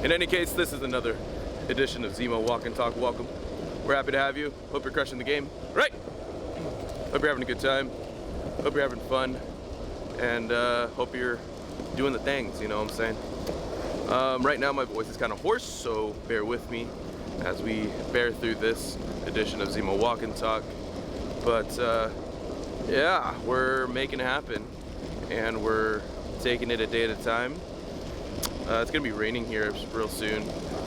In any case, this is another edition of Zemo Walk and Talk. Welcome. We're happy to have you. Hope you're crushing the game. Right? Hope you're having a good time. Hope you're having fun. And hope you're doing the things, you know what I'm saying? Right now my voice is kind of hoarse, so bear with me as we bear through this edition of Zemo Walk and Talk. But yeah, we're making it happen, and we're taking it a day at a time. It's gonna be raining here real soon,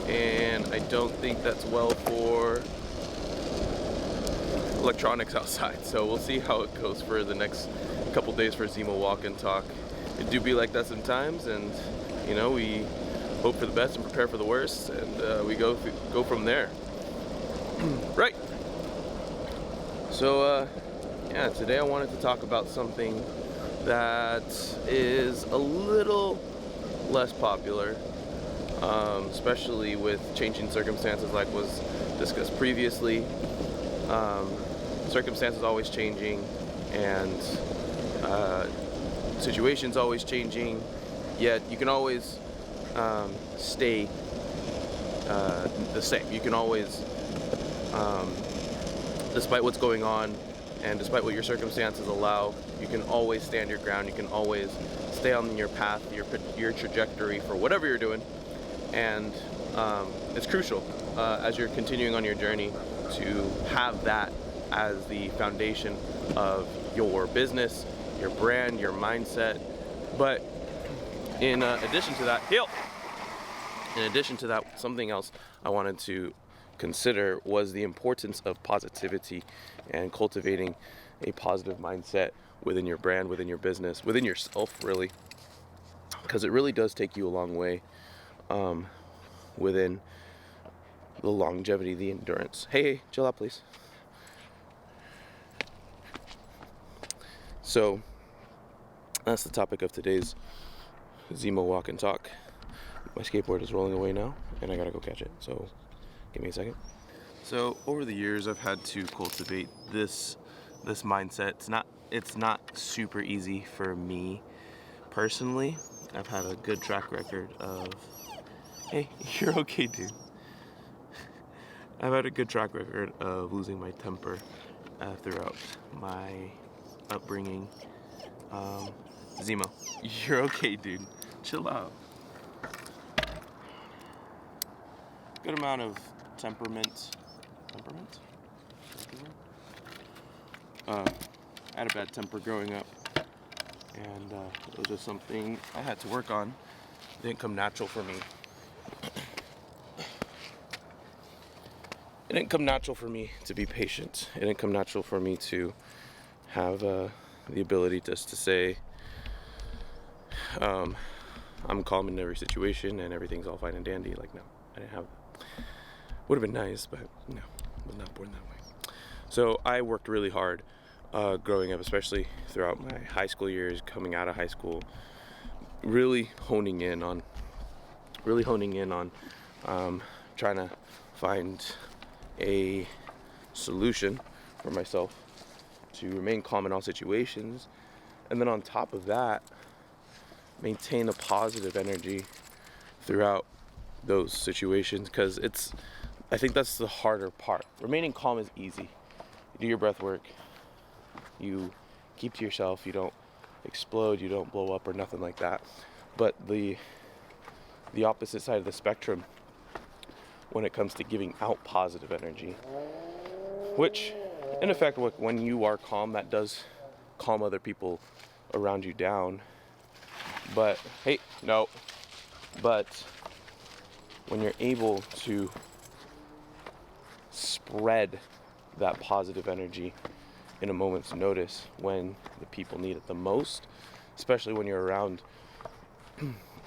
and I don't think that's well for electronics outside, so we'll see how it goes for the next couple days for Zemo Walk and Talk. It do be like that sometimes, and you know, we hope for the best and prepare for the worst, and we go from there. Right. So yeah, today I wanted to talk about something that is a little less popular, especially with changing circumstances like was discussed previously. Circumstances always changing, and situations always changing, yet you can always stay the same. You can always, despite what's going on and despite what your circumstances allow, you can always stand your ground. You can always stay on your path, your trajectory for whatever you're doing, and it's crucial as you're continuing on your journey to have that as the foundation of your business, your brand, your mindset. But in addition to that, something else I wanted to consider was the importance of positivity and cultivating a positive mindset within your brand, within your business, within yourself, really, because it really does take you a long way within the longevity, the endurance. Hey, chill out, please. So that's the topic of today's Zemo Walk and Talk. My skateboard is rolling away now, and I gotta go catch it, so give me a second. So over the years, I've had to cultivate this mindset. It's not super easy for me personally. I've had a good track record of, hey, you're okay, dude. I've had a good track record of losing my temper throughout my upbringing. Zemo, you're okay, dude. Chill out. Good amount of temperament. I had a bad temper growing up, and it was just something I had to work on. It didn't come natural for me. It didn't come natural for me to be patient. It didn't come natural for me to have the ability just to say, I'm calm in every situation and everything's all fine and dandy. Like, no, I didn't have that. Would have been nice, but no, I was not born that way. So I worked really hard growing up, especially throughout my high school years, coming out of high school, really honing in on trying to find a solution for myself to remain calm in all situations, and then on top of that, maintain a positive energy throughout those situations, because I think that's the harder part. Remaining calm is easy. You do your breath work, you keep to yourself, you don't explode, you don't blow up or nothing like that. But the opposite side of the spectrum when it comes to giving out positive energy, which in effect, when you are calm, that does calm other people around you down. But hey, no. But when you're able to spread that positive energy in a moment's notice when the people need it the most, especially when you're around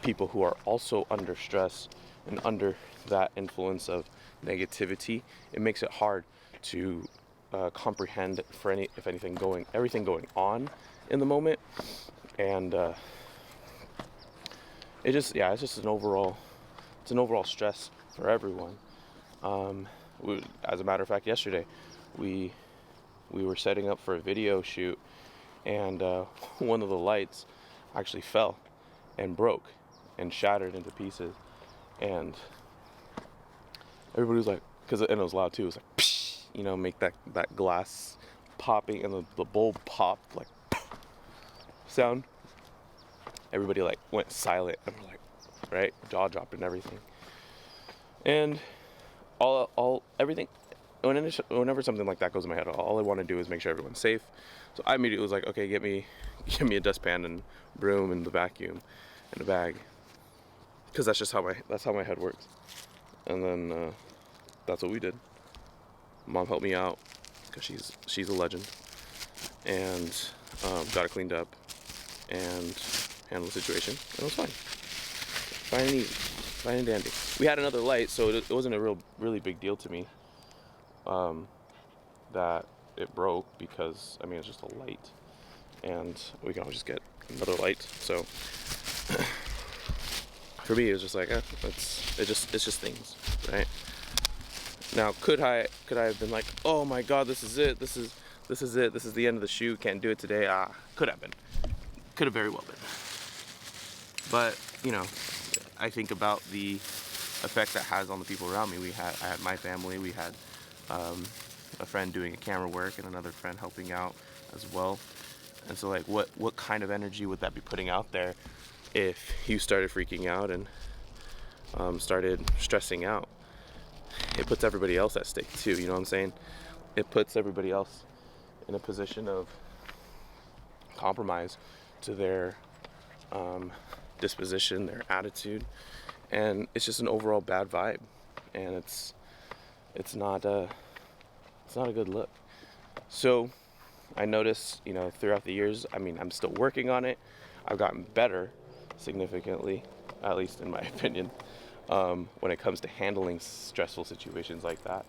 people who are also under stress and under that influence of negativity, it makes it hard to comprehend everything going on in the moment, and it's just an overall stress for everyone. As a matter of fact, yesterday we were setting up for a video shoot, and one of the lights actually fell and broke and shattered into pieces, And everybody was like, and it was loud too. It was like, psh, you know, make that glass popping and the bowl pop like sound. Everybody like went silent and was like, right, jaw dropped and everything. And everything. Whenever something like that goes in my head, all I want to do is make sure everyone's safe. So I immediately was like, okay, get me a dustpan and broom and the vacuum and a bag, because that's how my head works. And then that's what we did. Mom helped me out because she's a legend, and got it cleaned up and handled the situation, and it was fine. Fine and easy, fine and dandy. We had another light, so it wasn't a really big deal to me that it broke, because I mean it's just a light, and we can always just get another light. So for me, it was just like, it's just things, right? Now, could I have been like, oh my God, this is it, this is the end of the shoe, can't do it today? Could have very well been. But you know, I think about the effect that has on the people around me. I had my family, we had a friend doing a camera work and another friend helping out as well. And so like, what kind of energy would that be putting out there if you started freaking out and started stressing out? It puts everybody else at stake too, you know what I'm saying? It puts everybody else in a position of compromise to their disposition, their attitude, and it's just an overall bad vibe, and it's not a good look. So I noticed, you know, throughout the years, I mean, I'm still working on it. I've gotten better significantly, at least in my opinion, when it comes to handling stressful situations like that.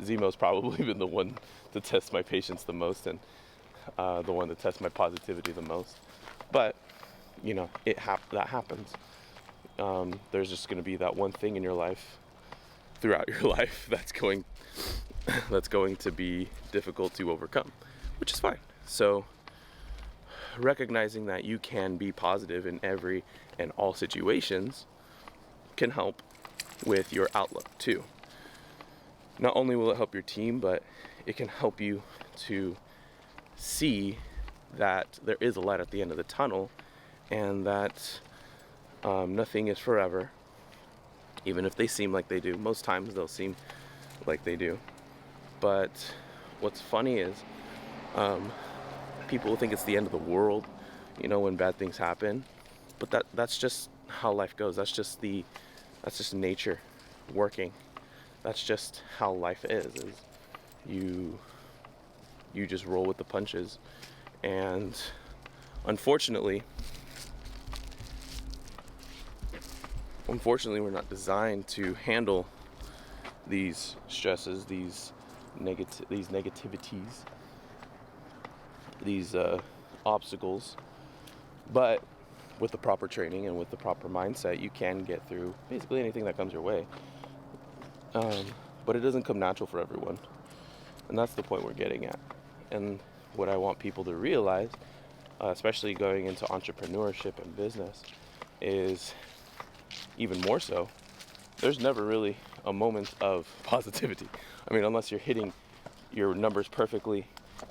Zemo's probably been the one to test my patience the most, and the one to test my positivity the most. But you know, that happens. There's just going to be that one thing in your life, throughout your life, that's going to be difficult to overcome, which is fine. So recognizing that you can be positive in every and all situations can help with your outlook too. Not only will it help your team, but it can help you to see that there is a light at the end of the tunnel, and that nothing is forever, even if they seem like they do. Most times they'll seem like they do. But what's funny is people think it's the end of the world, you know, when bad things happen. But that's just how life goes. That's just nature working. That's just how life is you just roll with the punches. And unfortunately, we're not designed to handle these stresses, these negativities, these obstacles. But with the proper training and with the proper mindset, you can get through basically anything that comes your way. But it doesn't come natural for everyone, and that's the point we're getting at. And what I want people to realize, especially going into entrepreneurship and business, is even more so, there's never really a moment of positivity. I mean, unless you're hitting your numbers perfectly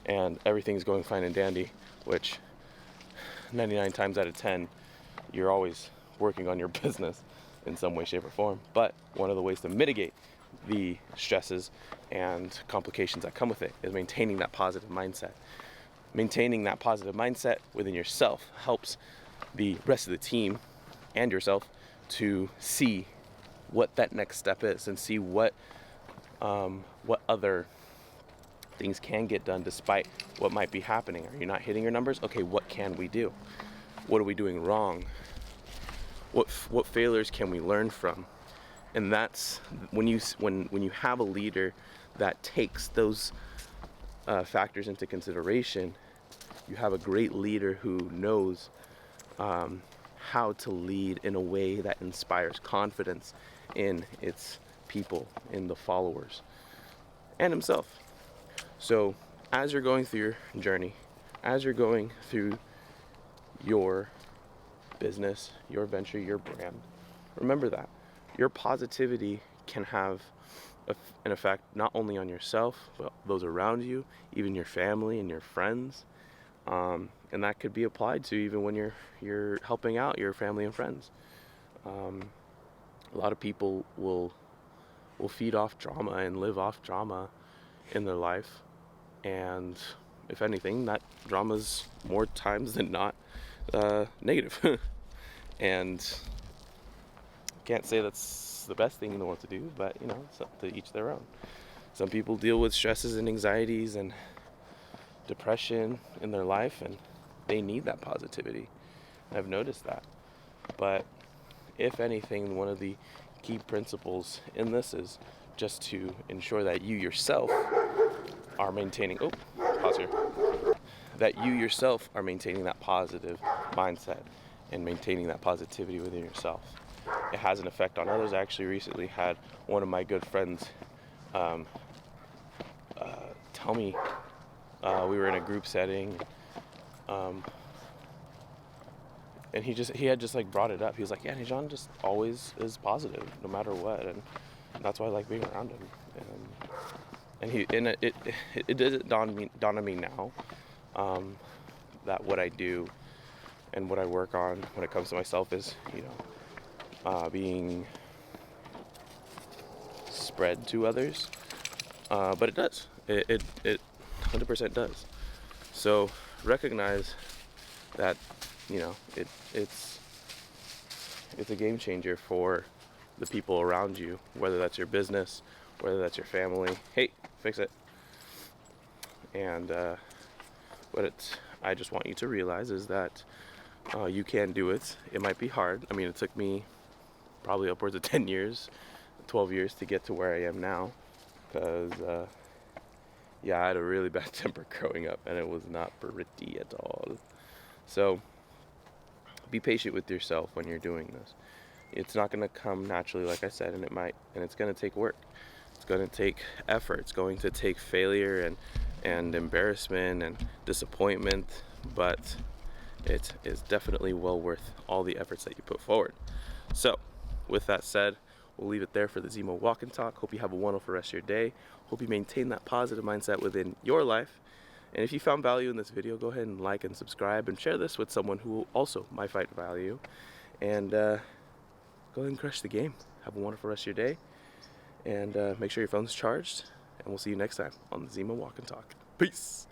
and everything's going fine and dandy, which 99 times out of 10, you're always working on your business in some way, shape, or form. But one of the ways to mitigate the stresses and complications that come with it is maintaining that positive mindset. Maintaining that positive mindset within yourself helps the rest of the team and yourself to see what that next step is, and see what other things can get done despite what might be happening. Are you not hitting your numbers? Okay, what can we do? What are we doing wrong? What failures can we learn from? And that's when you have a leader that takes those factors into consideration. You have a great leader who knows how to lead in a way that inspires confidence in its people, in the followers, and himself. So as you're going through your journey, as you're going through your business, your venture, your brand, remember that your positivity can have an effect not only on yourself, but those around you, even your family and your friends. And that could be applied to even when you're helping out your family and friends. A lot of people will feed off drama and live off drama in their life, and if anything, that drama's more times than not negative. And can't say that's the best thing in the world to do, but it's up to each their own. Some people deal with stresses and anxieties and depression in their life, and they need that positivity. I've noticed that. But if anything, one of the key principles in this is just to ensure that you yourself are maintaining pause here, that you yourself are maintaining that positive mindset and maintaining that positivity within yourself. It has an effect on others. I actually recently had one of my good friends tell me, we were in a group setting, and he had just like brought it up. He was like, yeah, John just always is positive no matter what, and that's why I like being around him. And it did dawn on me now, that what I do and what I work on when it comes to myself is being spread to others, but it does. It 100% does. So recognize that it's a game changer for the people around you, whether that's your business, whether that's your family. Hey, fix it. And what I just want you to realize is that you can do it. It might be hard. I mean, it took me probably upwards of 10 years, 12 years to get to where I am now, because I had a really bad temper growing up, and it was not pretty at all. So be patient with yourself when you're doing this. It's not going to come naturally, like I said, and it's going to take work. It's going to take effort. It's going to take failure and embarrassment and disappointment, but it is definitely well worth all the efforts that you put forward. So with that said, we'll leave it there for the Zemo Walk and Talk. Hope you have a wonderful rest of your day. Hope you maintain that positive mindset within your life. And if you found value in this video, go ahead and like and subscribe and share this with someone who also might find value. And go ahead and crush the game. Have a wonderful rest of your day. And make sure your phone's charged. And we'll see you next time on the Zemo Walk and Talk. Peace.